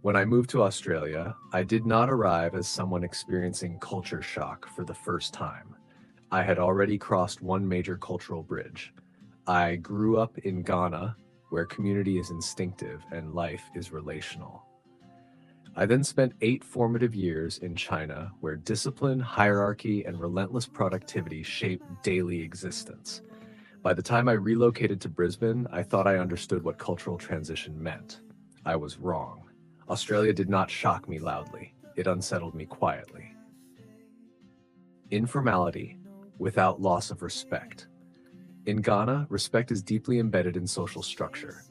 When I moved to Australia, I did not arrive as someone experiencing culture shock for the first time. I had already crossed one major cultural bridge. I grew up in Ghana, where community is instinctive and life is relational. I then spent 8 formative years in China, where discipline, hierarchy, and relentless productivity shape daily existence. By the time I relocated to Brisbane, I thought I understood what cultural transition meant. I was wrong. Australia did not shock me loudly. It unsettled me quietly. Informality without loss of respect. In Ghana, respect is deeply embedded in social structure.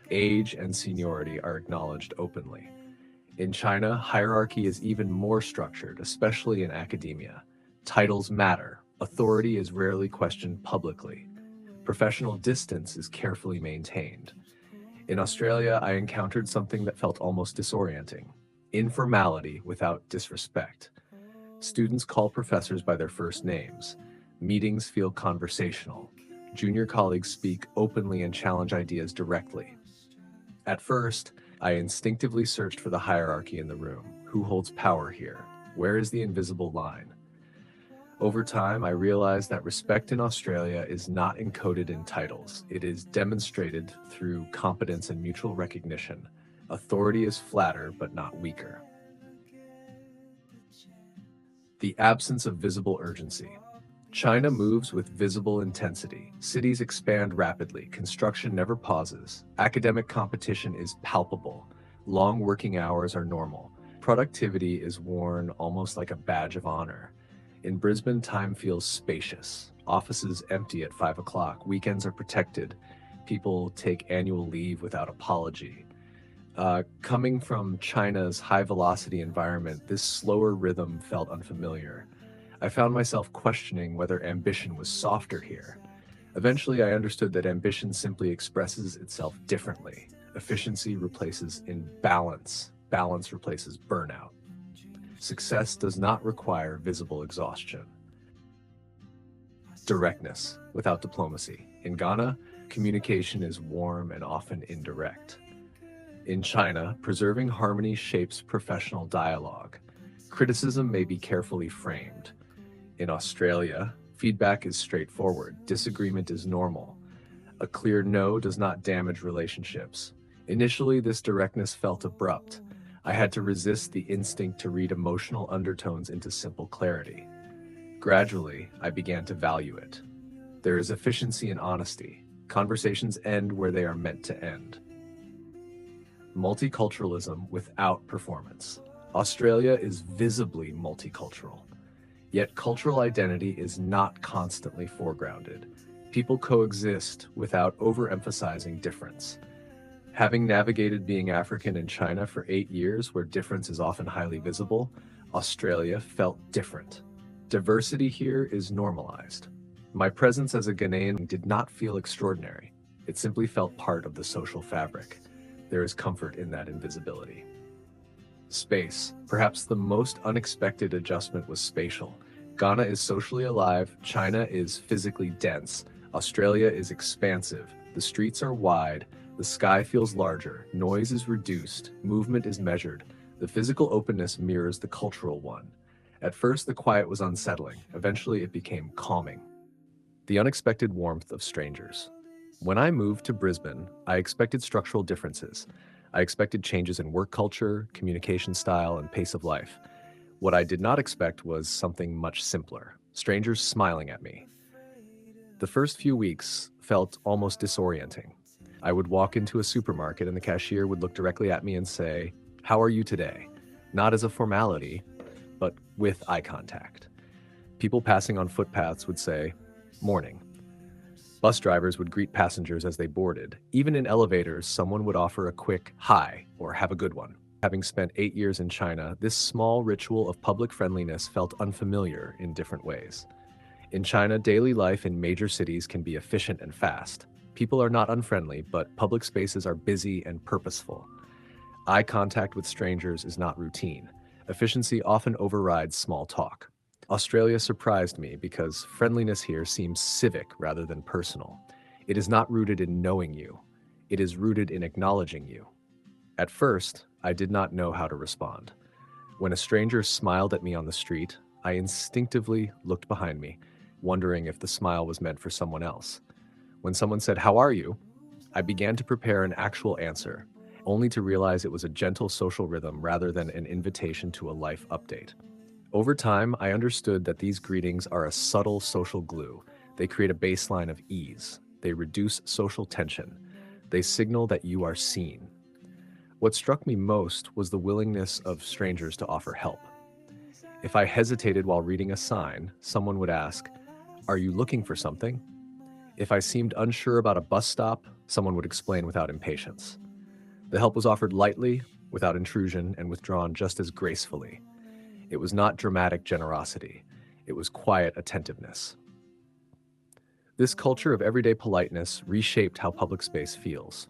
Age and seniority are acknowledged openly. In China, hierarchy is even more structured, especially in academia. Titles matter. Authority is rarely questioned publicly. Professional distance is carefully maintained. In Australia, I encountered something that felt almost disorienting. Informality without disrespect. Students call professors by their first names. Meetings feel conversational. Junior colleagues speak openly and challenge ideas directly. At first, I instinctively searched for the hierarchy in the room. Who holds power here? Where is the invisible line? Over time, I realized that respect in Australia is not encoded in titles. It is demonstrated through competence and mutual recognition. Authority is flatter, but not weaker. The absence of visible urgency. China moves with visible intensity. Cities expand rapidly. Construction never pauses. Academic competition is palpable. Long working hours are normal. Productivity is worn almost like a badge of honor. In Brisbane, time feels spacious. Offices empty at 5 o'clock. Weekends are protected. People take annual leave without apology. Coming from China's high-velocity environment, this slower rhythm felt unfamiliar. I found myself questioning whether ambition was softer here. Eventually, I understood that ambition simply expresses itself differently. Efficiency replaces imbalance. Balance replaces burnout. Success does not require visible exhaustion. Directness without diplomacy. In Ghana, communication is warm and often indirect. In China, preserving harmony shapes professional dialogue. Criticism may be carefully framed. In Australia, feedback is straightforward. Disagreement is normal. A clear no does not damage relationships. Initially, this directness felt abrupt. I had to resist the instinct to read emotional undertones into simple clarity. Gradually, I began to value it. There is efficiency in honesty. Conversations end where they are meant to end. Multiculturalism without performance. Australia is visibly multicultural. Yet cultural identity is not constantly foregrounded. People coexist without overemphasizing difference. Having navigated being African in China for 8 years, where difference is often highly visible, Australia felt different. Diversity here is normalized. My presence as a Ghanaian did not feel extraordinary. It simply felt part of the social fabric. There is comfort in that invisibility. Space. Perhaps the most unexpected adjustment was spatial. Ghana is socially alive, China is physically dense, Australia is expansive, the streets are wide, the sky feels larger, noise is reduced, movement is measured. The physical openness mirrors the cultural one. At first, the quiet was unsettling. Eventually, it became calming. The unexpected warmth of strangers. When I moved to Brisbane, I expected structural differences. I expected changes in work culture, communication style, and pace of life. What I did not expect was something much simpler. Strangers smiling at me. The first few weeks felt almost disorienting. I would walk into a supermarket and the cashier would look directly at me and say, "How are you today?" Not as a formality, but with eye contact. People passing on footpaths would say, "Morning." Bus drivers would greet passengers as they boarded. Even in elevators, someone would offer a quick "hi" or "have a good one." Having spent 8 years in China, this small ritual of public friendliness felt unfamiliar in different ways. In China, daily life in major cities can be efficient and fast. People are not unfriendly, but public spaces are busy and purposeful. Eye contact with strangers is not routine. Efficiency often overrides small talk. Australia surprised me because friendliness here seems civic rather than personal. It is not rooted in knowing you. It is rooted in acknowledging you. At first, I did not know how to respond. When a stranger smiled at me on the street, I instinctively looked behind me, wondering if the smile was meant for someone else. When someone said, "How are you?" I began to prepare an actual answer, only to realize it was a gentle social rhythm rather than an invitation to a life update. Over time, I understood that these greetings are a subtle social glue. They create a baseline of ease. They reduce social tension. They signal that you are seen. What struck me most was the willingness of strangers to offer help. If I hesitated while reading a sign, someone would ask, "Are you looking for something?" If I seemed unsure about a bus stop, someone would explain without impatience. The help was offered lightly, without intrusion, and withdrawn just as gracefully. It was not dramatic generosity. It was quiet attentiveness. This culture of everyday politeness reshaped how public space feels.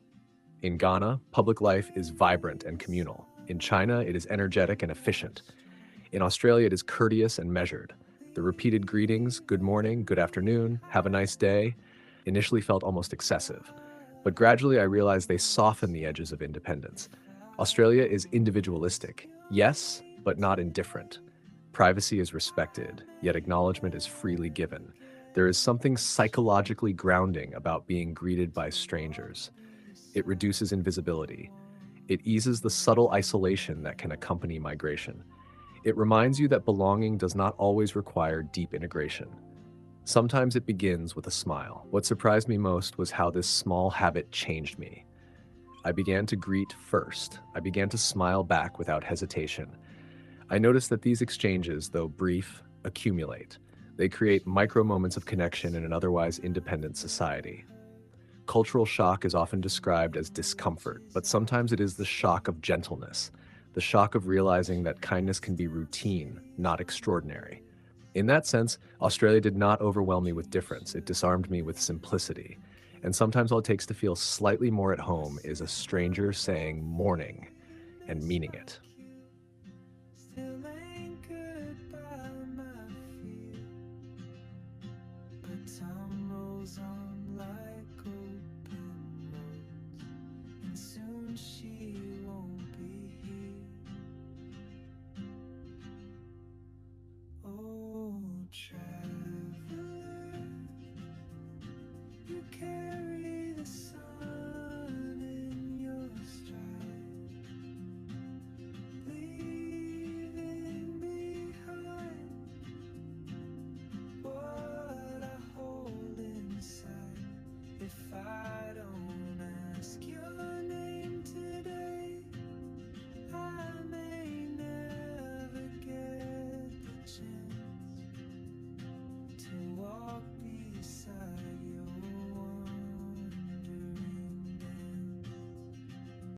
In Ghana, public life is vibrant and communal. In China, it is energetic and efficient. In Australia, it is courteous and measured. The repeated greetings, good morning, good afternoon, have a nice day, initially felt almost excessive. But gradually I realized they soften the edges of independence. Australia is individualistic, yes, but not indifferent. Privacy is respected, yet acknowledgement is freely given. There is something psychologically grounding about being greeted by strangers. It reduces invisibility. It eases the subtle isolation that can accompany migration. It reminds you that belonging does not always require deep integration. Sometimes it begins with a smile. What surprised me most was how this small habit changed me. I began to greet first. I began to smile back without hesitation. I noticed that these exchanges, though brief, accumulate. They create micro moments of connection in an otherwise independent society. Cultural shock is often described as discomfort, but sometimes it is the shock of gentleness, the shock of realizing that kindness can be routine, not extraordinary. In that sense, Australia did not overwhelm me with difference, it disarmed me with simplicity. And sometimes all it takes to feel slightly more at home is a stranger saying morning and meaning it. Still anchored by my fear, but time rolls on.